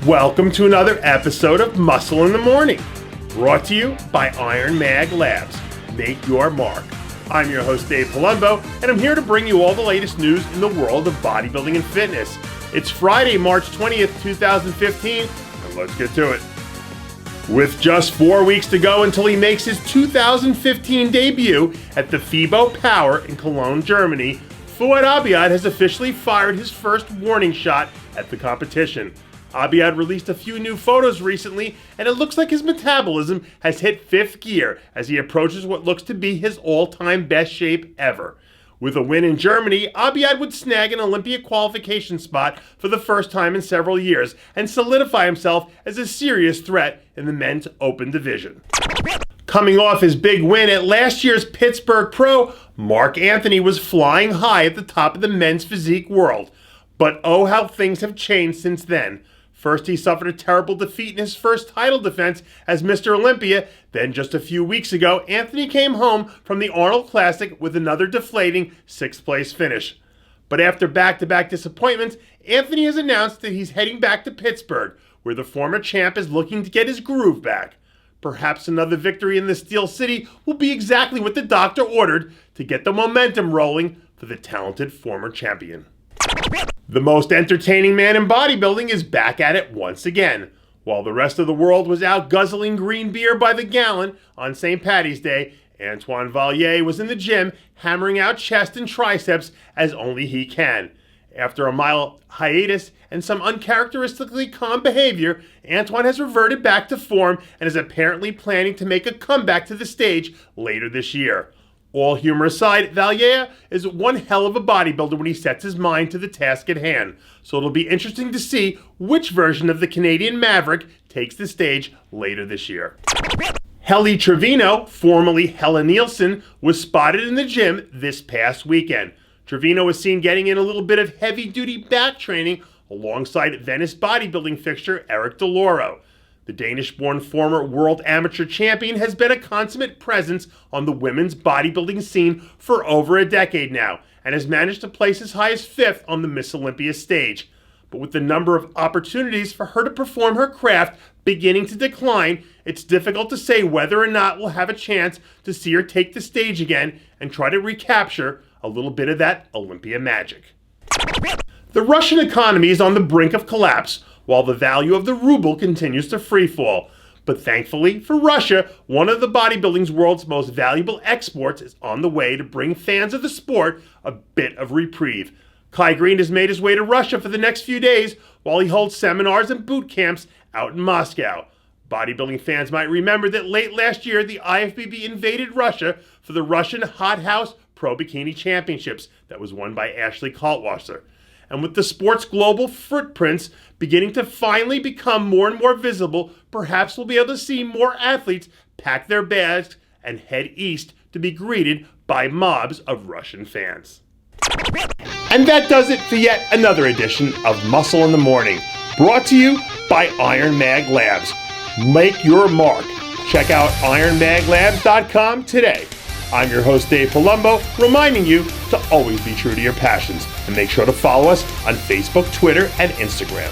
Welcome to another episode of Muscle in the Morning, brought to you by Iron Mag Labs. Make your mark. I'm your host, Dave Palumbo, and I'm here to bring you all the latest news in the world of bodybuilding and fitness. It's Friday, March 20th, 2015, and let's get to it. With just 4 weeks to go until he makes his 2015 debut at the FIBO Power in Cologne, Germany, Fouad Abiad has officially fired his first warning shot at the competition. Abiad released a few new photos recently, and it looks like his metabolism has hit fifth gear as he approaches what looks to be his all-time best shape ever. With a win in Germany, Abiad would snag an Olympia qualification spot for the first time in several years and solidify himself as a serious threat in the men's open division. Coming off his big win at last year's Pittsburgh Pro, Marc Anthony was flying high at the top of the men's physique world. But oh, how things have changed since then. First, he suffered a terrible defeat in his first title defense as Mr. Olympia. Then, just a few weeks ago, Anthony came home from the Arnold Classic with another deflating sixth-place finish. But after back-to-back disappointments, Anthony has announced that he's heading back to Pittsburgh, where the former champ is looking to get his groove back. Perhaps another victory in the Steel City will be exactly what the doctor ordered to get the momentum rolling for the talented former champion. The most entertaining man in bodybuilding is back at it once again. While the rest of the world was out guzzling green beer by the gallon on St. Paddy's Day, Antoine Valet was in the gym hammering out chest and triceps as only he can. After a mild hiatus and some uncharacteristically calm behavior, Antoine has reverted back to form and is apparently planning to make a comeback to the stage later this year. All humor aside, Valet is one hell of a bodybuilder when he sets his mind to the task at hand, so it'll be interesting to see which version of the Canadian Maverick takes the stage later this year. Heli Trevino, formerly Hella Nielsen, was spotted in the gym this past weekend. Trevino was seen getting in a little bit of heavy-duty back training alongside Venice bodybuilding fixture Eric DeLauro. The Danish-born former world amateur champion has been a consummate presence on the women's bodybuilding scene for over a decade now and has managed to place as high as fifth on the Miss Olympia stage. But with the number of opportunities for her to perform her craft beginning to decline, it's difficult to say whether or not we'll have a chance to see her take the stage again and try to recapture a little bit of that Olympia magic. The Russian economy is on the brink of collapse, while the value of the ruble continues to freefall. But thankfully for Russia, one of the bodybuilding's world's most valuable exports is on the way to bring fans of the sport a bit of reprieve. Greene has made his way to Russia for the next few days while he holds seminars and boot camps out in Moscow. Bodybuilding fans might remember that late last year, the IFBB invaded Russia for the Russian Hot House Pro Bikini Championships that was won by Ashley Kaltwasser. And with the sport's global footprints beginning to finally become more and more visible, perhaps we'll be able to see more athletes pack their bags and head east to be greeted by mobs of Russian fans. And that does it for yet another edition of Muscle in the Morning, brought to you by Iron Mag Labs. Make your mark. Check out ironmaglabs.com today. I'm your host, Dave Palumbo, reminding you to always be true to your passions and make sure to follow us on Facebook, Twitter, and Instagram.